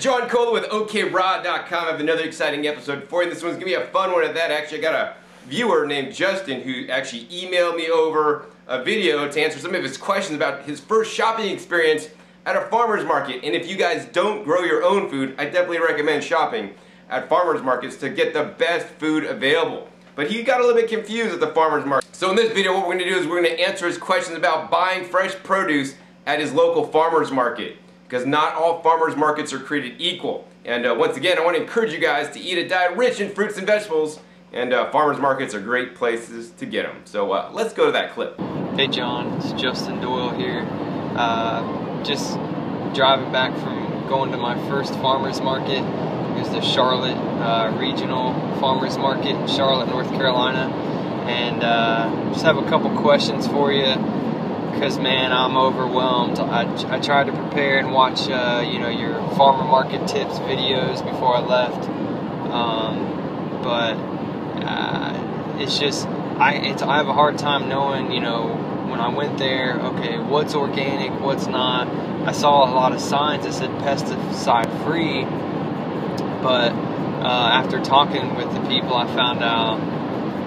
John Cola with OKRaw.com. I have another exciting episode for you. This one's going to be a fun one at that. Actually, I got a viewer named Justin who actually emailed me over a video to answer some of his questions about his first shopping experience at a farmer's market. And if you guys don't grow your own food, I definitely recommend shopping at farmer's markets to get the best food available. But he got a little bit confused at the farmer's market. So in this video, what we're going to do is we're going to answer his questions about buying fresh produce at his local farmer's market. Because not all farmers markets are created equal. And once again, I want to encourage you guys to eat a diet rich in fruits and vegetables, and farmers markets are great places to get them. So let's go to that clip. Hey John, it's Justin Doyle here. Just driving back from going to my first farmers market. It was the Charlotte Regional Farmers Market in Charlotte, North Carolina. And just have a couple questions for you. Because man, I'm overwhelmed. I tried to prepare and watch you know, your farmer market tips videos before I left, but it's just I have a hard time knowing, you know, when I went there, okay, what's organic, what's not. I saw a lot of signs that said pesticide free, but after talking with the people, I found out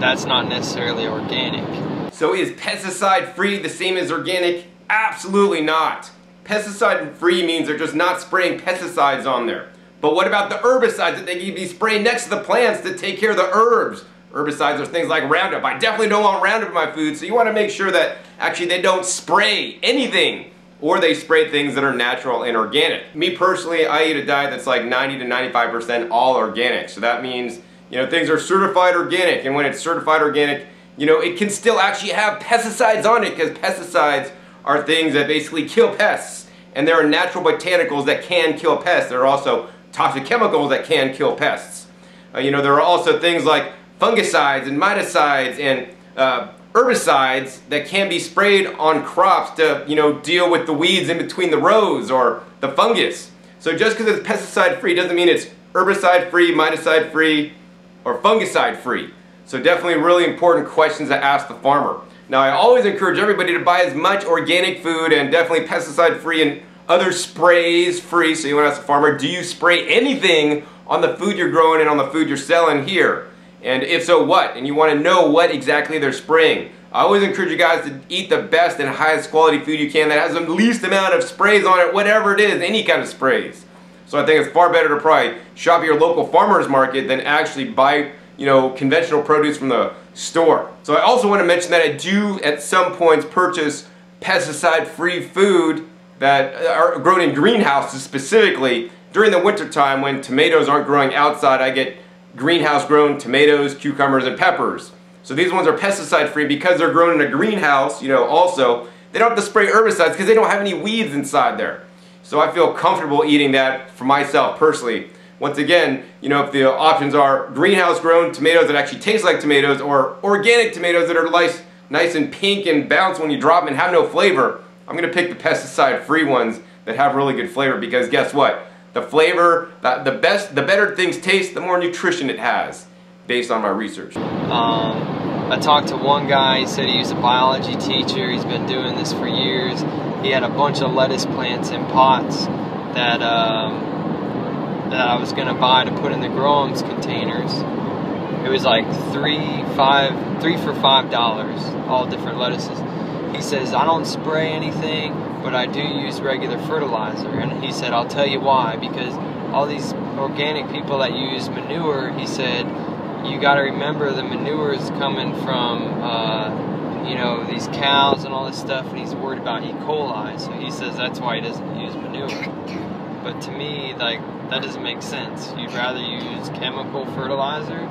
that's not necessarily organic. So is pesticide free the same as organic? Absolutely not. Pesticide free means they're just not spraying pesticides on there. But what about the herbicides that they can be spraying next to the plants to take care of the herbs? Herbicides are things like Roundup. I definitely don't want Roundup in my food, so you want to make sure that actually they don't spray anything, or they spray things that are natural and organic. Me personally, I eat a diet that's like 90 to 95% all organic. So that means, you know, things are certified organic, and when it's certified organic, you know, it can still actually have pesticides on it, because pesticides are things that basically kill pests. And there are natural botanicals that can kill pests. There are also toxic chemicals that can kill pests. You know, there are also things like fungicides and miticides and herbicides that can be sprayed on crops to, you know, deal with the weeds in between the rows or the fungus. So just because it's pesticide free doesn't mean it's herbicide free, miticide free, or fungicide free. So definitely really important questions to ask the farmer. Now I always encourage everybody to buy as much organic food and definitely pesticide free and other sprays free. So you want to ask the farmer, do you spray anything on the food you're growing and on the food you're selling here? And if so, what? And you want to know what exactly they're spraying. I always encourage you guys to eat the best and highest quality food you can that has the least amount of sprays on it, whatever it is, any kind of sprays. So I think it's far better to probably shop at your local farmer's market than actually buy, you know, conventional produce from the store. So I also want to mention that I do at some points purchase pesticide-free food that are grown in greenhouses specifically. During the winter time when tomatoes aren't growing outside, I get greenhouse grown tomatoes, cucumbers, and peppers. So these ones are pesticide-free because they're grown in a greenhouse, you know, also. They don't have to spray herbicides because they don't have any weeds inside there. So I feel comfortable eating that for myself personally. Once again, you know, if the options are greenhouse grown tomatoes that actually taste like tomatoes, or organic tomatoes that are nice and pink and bounce when you drop them and have no flavor, I'm going to pick the pesticide free ones that have really good flavor, because guess what? The flavor, the better things taste, the more nutrition it has, based on my research. I talked to one guy. He said he was a biology teacher. He's been doing this for years. He had a bunch of lettuce plants in pots that I was going to buy to put in the grow-ums containers. It was like three for $5, all different lettuces. He says, I don't spray anything, but I do use regular fertilizer. And he said, I'll tell you why, because all these organic people that use manure, he said, you got to remember the manure is coming from, you know, these cows and all this stuff, and he's worried about E. coli. So he says that's why he doesn't use manure. But to me, like, that doesn't make sense. You'd rather use chemical fertilizer.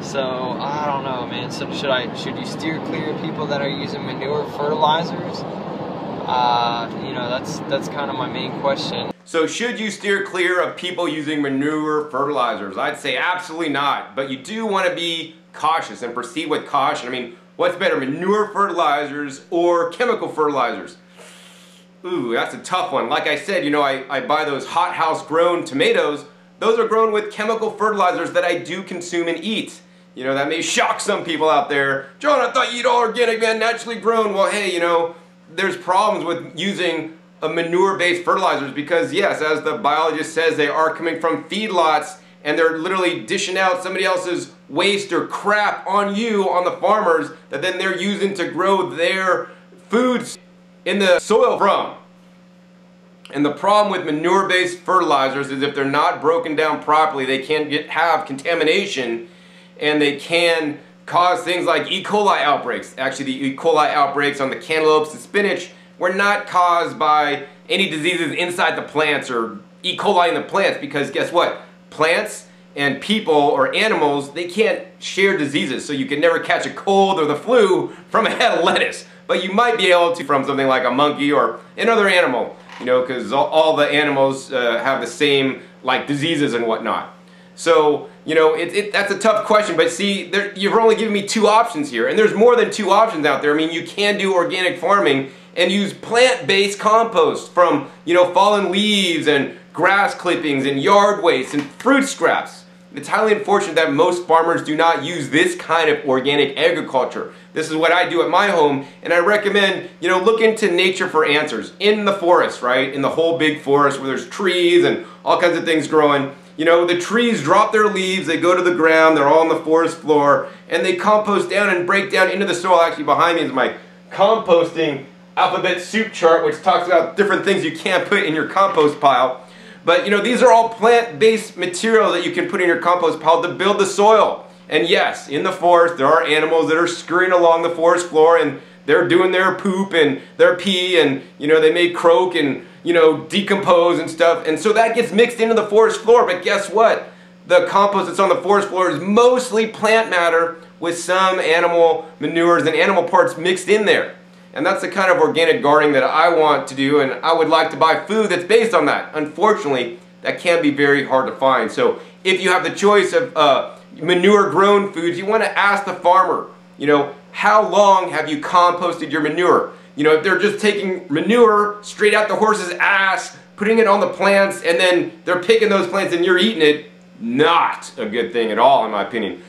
So I don't know, man. So should you steer clear of people that are using manure fertilizers? You know, that's kind of my main question. So should you steer clear of people using manure fertilizers? I'd say absolutely not. But you do want to be cautious and proceed with caution. I mean, what's better, manure fertilizers or chemical fertilizers? Ooh, that's a tough one. Like I said, you know, I buy those hothouse grown tomatoes. Those are grown with chemical fertilizers that I do consume and eat. You know, that may shock some people out there. John, I thought you eat all organic, man, naturally grown. Well, hey, you know, there's problems with using of manure-based fertilizers because, yes, as the biologist says, they are coming from feedlots and they're literally dishing out somebody else's waste or crap on you, on the farmers, that then they're using to grow their foods in the soil from. And the problem with manure-based fertilizers is if they're not broken down properly, they can have contamination, and they can cause things like E. coli outbreaks. Actually, the E. coli outbreaks on the cantaloupes and spinach were not caused by any diseases inside the plants or E. coli in the plants, because guess what? Plants and people or animals, they can't share diseases, so you can never catch a cold or the flu from a head of lettuce. But you might be able to from something like a monkey or another animal, you know, because all the animals have the same like diseases and whatnot. So, you know, that's a tough question, but see, you've only given me two options here, and there's more than two options out there. I mean, you can do organic farming and use plant-based compost from, you know, fallen leaves and grass clippings and yard waste and fruit scraps. It's highly unfortunate that most farmers do not use this kind of organic agriculture. This is what I do at my home, and I recommend, you know, look into nature for answers. In the forest, right? In the whole big forest where there's trees and all kinds of things growing. You know, the trees drop their leaves, they go to the ground, they're all on the forest floor, and they compost down and break down into the soil. Actually, behind me is my composting alphabet soup chart, which talks about different things you can't put in your compost pile. But, you know, these are all plant-based material that you can put in your compost pile to build the soil. And yes, in the forest, there are animals that are scurrying along the forest floor, and they're doing their poop and their pee, and, you know, they may croak and, you know, decompose and stuff. And so that gets mixed into the forest floor. But guess what? The compost that's on the forest floor is mostly plant matter with some animal manures and animal parts mixed in there. And that's the kind of organic gardening that I want to do, and I would like to buy food that's based on that. Unfortunately, that can be very hard to find. So if you have the choice of manure-grown foods, you want to ask the farmer, you know, how long have you composted your manure? You know, if they're just taking manure straight out the horse's ass, putting it on the plants, and then they're picking those plants and you're eating it, not a good thing at all, in my opinion.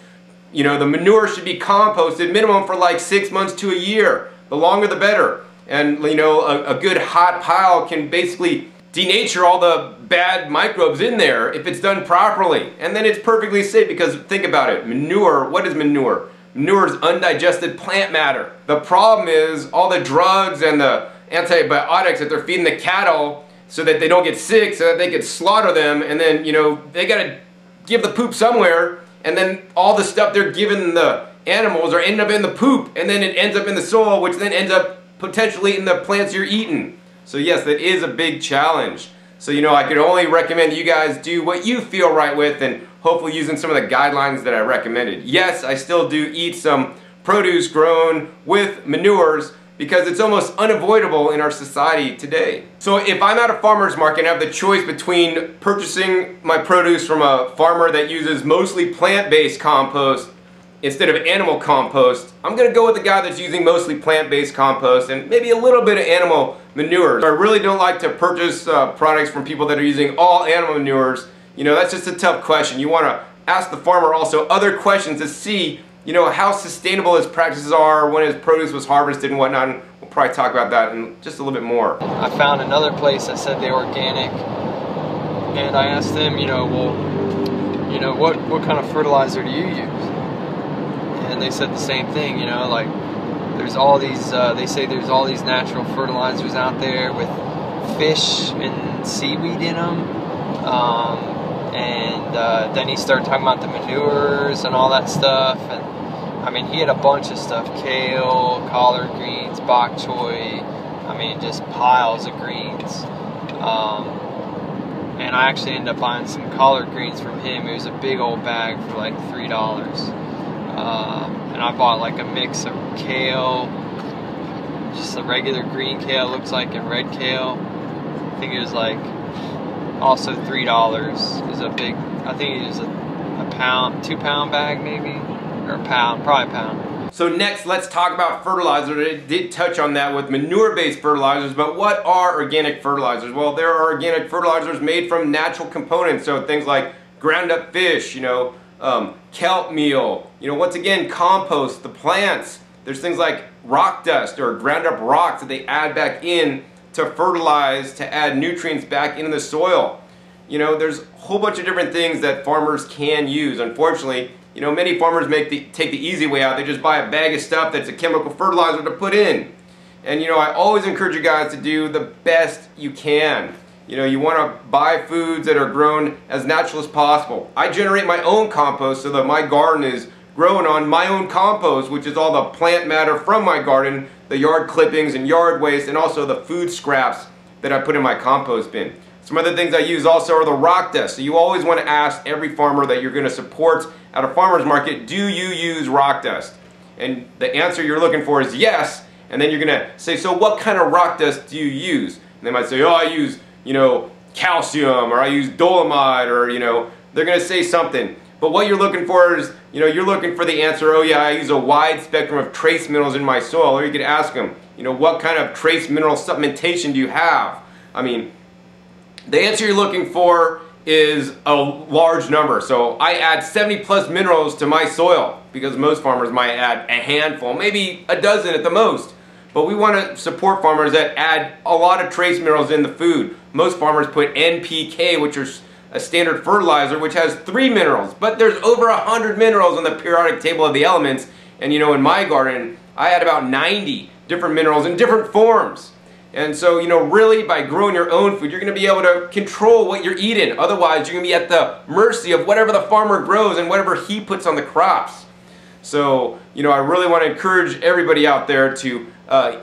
You know, the manure should be composted minimum for like 6 months to a year. The longer the better. And, you know, a good hot pile can basically denature all the bad microbes in there if it's done properly. And then it's perfectly safe, because think about it. Manure, what is manure? Manure is undigested plant matter. The problem is all the drugs and the antibiotics that they're feeding the cattle so that they don't get sick, so that they can slaughter them, and then, you know, they gotta give the poop somewhere, and then all the stuff they're giving the animals are ending up in the poop, and then it ends up in the soil, which then ends up potentially in the plants you're eating. So yes, that is a big challenge. So, you know, I could only recommend you guys do what you feel right with, and hopefully using some of the guidelines that I recommended. Yes, I still do eat some produce grown with manures, because it's almost unavoidable in our society today. So if I'm at a farmer's market and I have the choice between purchasing my produce from a farmer that uses mostly plant-based compost instead of animal compost, I'm going to go with the guy that's using mostly plant-based compost and maybe a little bit of animal manure. I really don't like to purchase products from people that are using all animal manures. You know, that's just a tough question. You want to ask the farmer also other questions to see, you know, how sustainable his practices are, when his produce was harvested and whatnot. And we'll probably talk about that in just a little bit more. I found another place that said they were organic, and I asked them, you know, well, you know, what kind of fertilizer do you use? And they said the same thing, you know, like there's all these, they say there's all these natural fertilizers out there with fish and seaweed in them. Then he started talking about the manures and all that stuff. And I mean, he had a bunch of stuff: kale, collard greens, bok choy. I mean, just piles of greens. And I actually ended up buying some collard greens from him. It was a big old bag for like $3. And I bought like a mix of kale, just a regular green kale, looks like, and red kale. I think it was like also $3. It was a big, I think it was a pound, 2-pound bag maybe, or a pound, probably a pound. So next, let's talk about fertilizer. I did touch on that with manure-based fertilizers, but what are organic fertilizers? Well, there are organic fertilizers made from natural components, so things like ground up fish, you know, kelp meal, you know, once again, compost, the plants. There's things like rock dust or ground up rocks that they add back in to fertilize, to add nutrients back into the soil. You know, there's a whole bunch of different things that farmers can use. Unfortunately, you know, many farmers take the easy way out. They just buy a bag of stuff that's a chemical fertilizer to put in. And you know, I always encourage you guys to do the best you can. You know, you want to buy foods that are grown as natural as possible. I generate my own compost so that my garden is grown on my own compost, which is all the plant matter from my garden, the yard clippings and yard waste, and also the food scraps that I put in my compost bin. Some other things I use also are the rock dust. So you always want to ask every farmer that you're going to support at a farmer's market, do you use rock dust? And the answer you're looking for is yes. And then you're going to say, so what kind of rock dust do you use? And they might say, oh, I use, you know, calcium, or I use dolomite, or, you know, they're going to say something. But what you're looking for is, you know, you're looking for the answer, oh yeah, I use a wide spectrum of trace minerals in my soil. Or you could ask them, you know, what kind of trace mineral supplementation do you have? I mean, the answer you're looking for is a large number. So I add 70 plus minerals to my soil, because most farmers might add a handful, maybe a dozen at the most. But we want to support farmers that add a lot of trace minerals in the food. Most farmers put NPK, which is a standard fertilizer, which has 3 minerals. But there's over 100 minerals on the periodic table of the elements. And you know, in my garden, I had about 90 different minerals in different forms. And so, you know, really by growing your own food, you're going to be able to control what you're eating. Otherwise, you're going to be at the mercy of whatever the farmer grows and whatever he puts on the crops. So, you know, I really want to encourage everybody out there to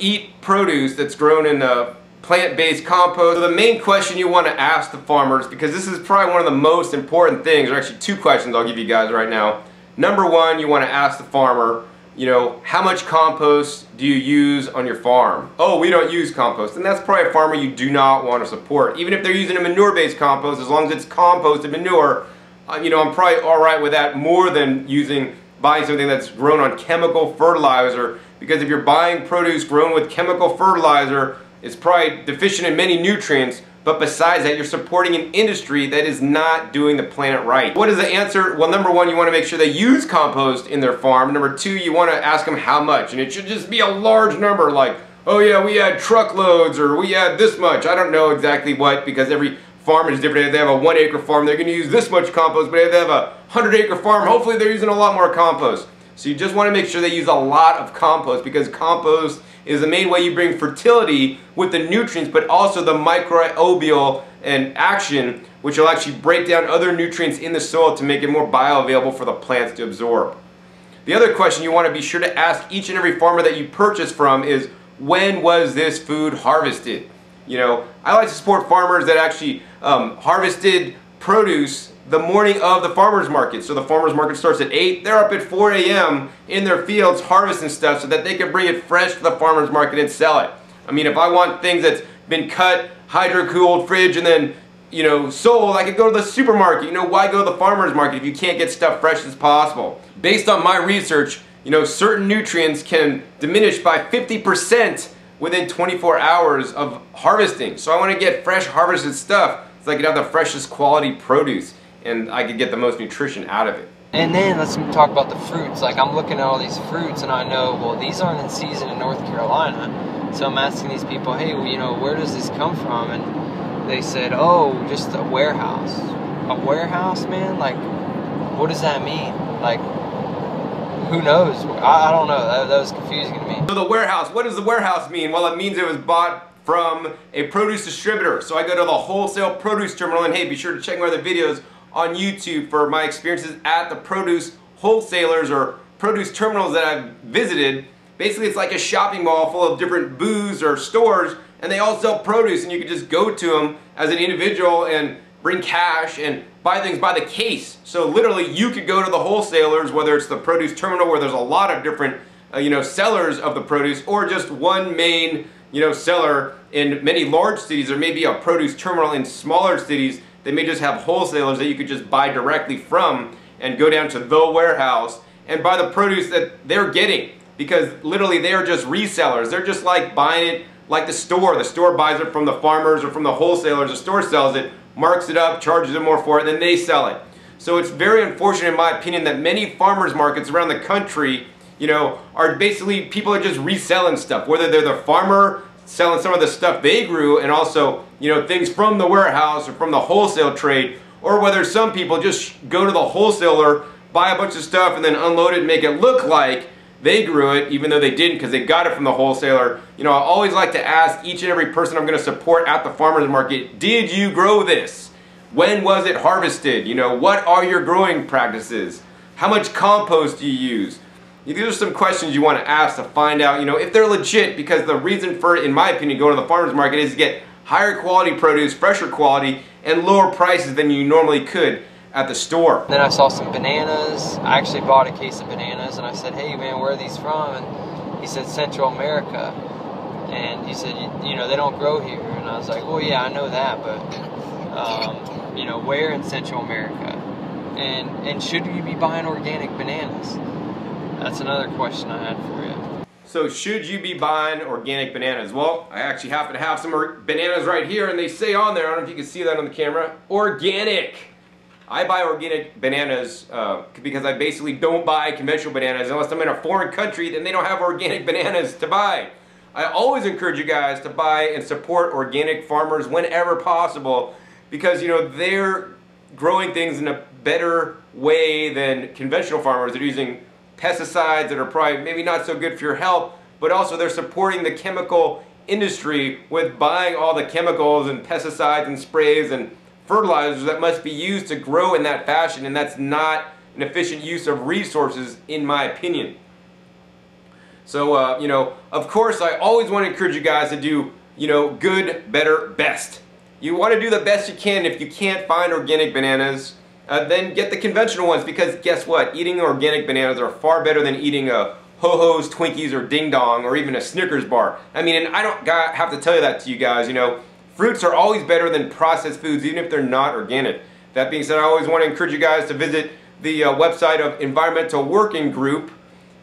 eat produce that's grown in the plant-based compost. So the main question you want to ask the farmers, because this is probably one of the most important things, or actually 2 questions I'll give you guys right now. Number 1, you want to ask the farmer, you know, how much compost do you use on your farm? Oh, we don't use compost. And that's probably a farmer you do not want to support. Even if they're using a manure-based compost, as long as it's composted manure, you know, I'm probably alright with that more than buying something that's grown on chemical fertilizer. Because if you're buying produce grown with chemical fertilizer, it's probably deficient in many nutrients. But besides that, you're supporting an industry that is not doing the planet right. What is the answer? Well, number 1, you want to make sure they use compost in their farm. Number 2, you want to ask them how much. And it should just be a large number, like, oh yeah, we add truckloads, or we add this much. I don't know exactly what, because every farm is different. If they have a 1 acre farm, they're going to use this much compost. But if they have a 100 acre farm, hopefully they're using a lot more compost. So you just want to make sure they use a lot of compost, because compost is the main way you bring fertility with the nutrients, but also the microbial and action, which will actually break down other nutrients in the soil to make it more bioavailable for the plants to absorb. The other question you want to be sure to ask each and every farmer that you purchase from is, when was this food harvested? You know, I like to support farmers that actually harvested produce the morning of the farmer's market. So the farmer's market starts at 8, they're up at 4 a.m. in their fields harvesting stuff so that they can bring it fresh to the farmer's market and sell it. I mean, if I want things that's been cut, hydro-cooled, fridge, and then, you know, sold, I could go to the supermarket. You know, why go to the farmer's market if you can't get stuff fresh as possible? Based on my research, you know, certain nutrients can diminish by 50% within 24 hours of harvesting. So I want to get fresh harvested stuff so I can have the freshest quality produce, and I could get the most nutrition out of it. And then let's talk about the fruits. Like, I'm looking at all these fruits and I know, well, these aren't in season in North Carolina. So I'm asking these people, hey, well, you know, where does this come from? And they said, oh, just a warehouse. A warehouse, man? Like, what does that mean? Like, who knows? I don't know. That was confusing to me. So the warehouse, what does the warehouse mean? Well, it means it was bought from a produce distributor. So I go to the wholesale produce terminal, and hey, be sure to check my other videos on YouTube for my experiences at the produce wholesalers or produce terminals that I've visited. Basically, it's like a shopping mall full of different booths or stores, and they all sell produce, and you can just go to them as an individual and bring cash and buy things by the case. So literally, you could go to the wholesalers, whether it's the produce terminal where there's a lot of different sellers of the produce, or just one main seller in many large cities, or maybe a produce terminal in smaller cities. They may just have wholesalers that you could just buy directly from and go down to the warehouse and buy the produce that they're getting, because literally they are just resellers. They're just like buying it like the store. The store buys it from the farmers or from the wholesalers. The store sells it, marks it up, charges them more for it, and then they sell it. So it's very unfortunate, in my opinion, that many farmers markets around the country, are basically, people are just reselling stuff. Whether they're the farmer selling some of the stuff they grew, and also, you know, things from the warehouse or from the wholesale trade, or whether some people just go to the wholesaler, buy a bunch of stuff, and then unload it and make it look like they grew it, even though they didn't because they got it from the wholesaler. You know, I always like to ask each and every person I'm going to support at the farmer's market, did you grow this? When was it harvested? You know, what are your growing practices? How much compost do you use? These are some questions you want to ask to find out, you know, if they're legit, because the reason for, in my opinion, going to the farmer's market is to get higher quality produce, fresher quality, and lower prices than you normally could at the store. Then I saw some bananas. I actually bought a case of bananas, and I said, hey man, where are these from? And he said, Central America. And he said, you know, they don't grow here. And I was like, well, yeah, I know that, but, you know, where in Central America? And should we be buying organic bananas? That's another question I had for you. So should you be buying organic bananas? Well, I actually happen to have some bananas right here, and they say on there, I don't know if you can see that on the camera, organic. I buy organic bananas because I basically don't buy conventional bananas unless I'm in a foreign country, then they don't have organic bananas to buy. I always encourage you guys to buy and support organic farmers whenever possible, because, you know, they're growing things in a better way than conventional farmers. They're using pesticides that are probably maybe not so good for your health, but also they're supporting the chemical industry with buying all the chemicals and pesticides and sprays and fertilizers that must be used to grow in that fashion, and that's not an efficient use of resources, in my opinion. So, you know, of course, I always want to encourage you guys to do, you know, good, better, best. You want to do the best you can. If you can't find organic bananas, then get the conventional ones, because guess what? Eating organic bananas are far better than eating a Ho-Ho's, Twinkies, or Ding Dong, or even a Snickers bar. I mean, and I don't have to tell you that to you guys, you know. Fruits are always better than processed foods, even if they're not organic. That being said, I always want to encourage you guys to visit the website of Environmental Working Group,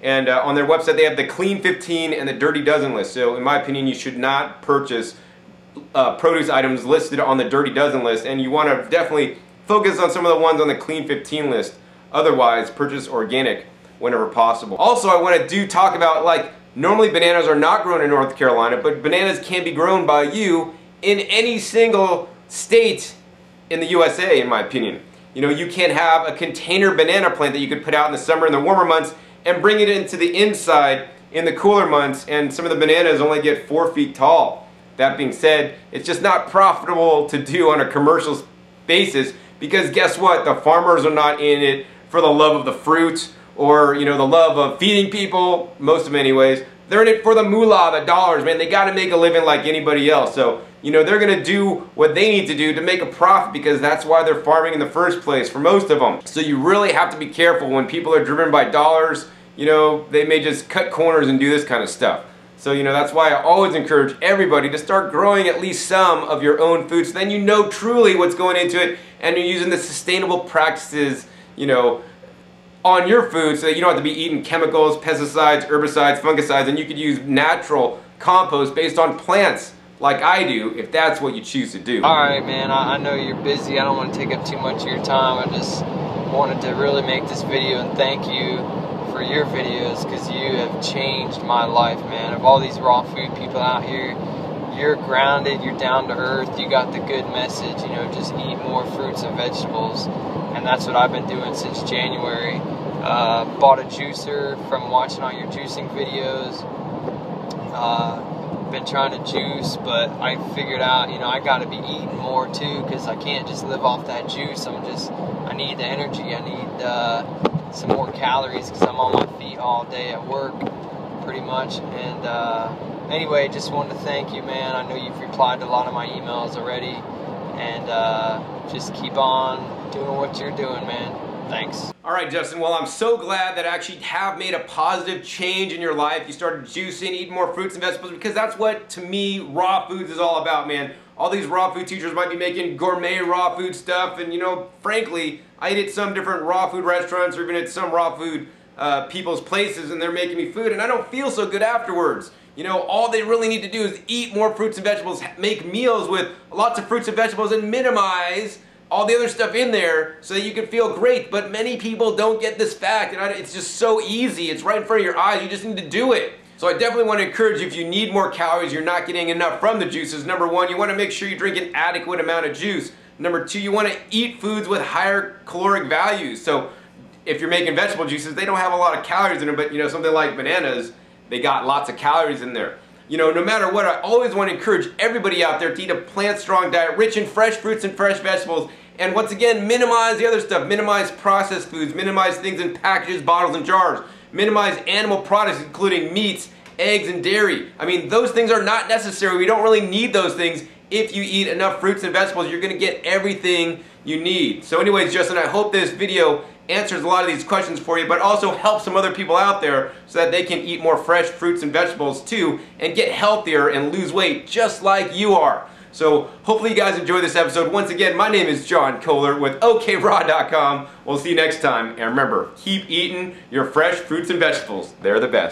and on their website they have the Clean 15 and the Dirty Dozen list. So in my opinion, you should not purchase produce items listed on the Dirty Dozen list, and you want to definitely focus on some of the ones on the Clean 15 list. Otherwise, purchase organic whenever possible. Also, I want to talk about, like, normally bananas are not grown in North Carolina, but bananas can be grown by you in any single state in the USA, in my opinion. You know, you can have a container banana plant that you could put out in the summer in the warmer months and bring it into the inside in the cooler months, and some of the bananas only get 4 feet tall. That being said, it's just not profitable to do on a commercial basis, because guess what? The farmers are not in it for the love of the fruit, or, you know, the love of feeding people, most of them anyways. They're in it for the moolah, the dollars, man. They got to make a living like anybody else. So, you know, they're going to do what they need to do to make a profit, because that's why they're farming in the first place for most of them. So you really have to be careful when people are driven by dollars. You know, they may just cut corners and do this kind of stuff. So, you know, that's why I always encourage everybody to start growing at least some of your own food, so then you know truly what's going into it, and you're using the sustainable practices, you know, on your food, so that you don't have to be eating chemicals, pesticides, herbicides, fungicides, and you could use natural compost based on plants like I do, if that's what you choose to do. Alright, man, I know you're busy. I don't want to take up too much of your time. I just wanted to really make this video and thank you for your videos, because you have changed my life, man. Of all these raw food people out here, you're grounded, you're down to earth, you got the good message, you know, just eat more fruits and vegetables. And that's what I've been doing since January. Bought a juicer from watching all your juicing videos. Been trying to juice, but I figured out, you know, I got to be eating more too, because I can't just live off that juice. I need the energy. I need some more calories, because I'm on my feet all day at work, pretty much. And anyway, just wanted to thank you, man. I know you've replied to a lot of my emails already, and just keep on doing what you're doing, man. Thanks. Alright, Justin, well, I'm so glad that I actually have made a positive change in your life. You started juicing, eating more fruits and vegetables, because that's what, to me, raw foods is all about, man. All these raw food teachers might be making gourmet raw food stuff, and, you know, frankly, I eat at some different raw food restaurants, or even at some raw food people's places, and they're making me food, and I don't feel so good afterwards. You know, all they really need to do is eat more fruits and vegetables, make meals with lots of fruits and vegetables, and minimize all the other stuff in there so that you can feel great. But many people don't get this fact, and it's just so easy. It's right in front of your eyes. You just need to do it. So I definitely want to encourage you, if you need more calories, you're not getting enough from the juices. Number one, you want to make sure you drink an adequate amount of juice. Number two, you want to eat foods with higher caloric values. So if you're making vegetable juices, they don't have a lot of calories in them, but something like bananas, they got lots of calories in there. No matter what, I always want to encourage everybody out there to eat a plant-strong diet, rich in fresh fruits and fresh vegetables. And once again, minimize the other stuff. Minimize processed foods, minimize things in packages, bottles, and jars. Minimize animal products, including meats, eggs, and dairy. I mean, those things are not necessary. We don't really need those things. If you eat enough fruits and vegetables, you're going to get everything you need. So anyways, Justin, I hope this video answers a lot of these questions for you, but also helps some other people out there so that they can eat more fresh fruits and vegetables too, and get healthier and lose weight just like you are. So hopefully you guys enjoyed this episode. Once again, my name is John Kohler with OKRaw.com. We'll see you next time. And remember, keep eating your fresh fruits and vegetables. They're the best.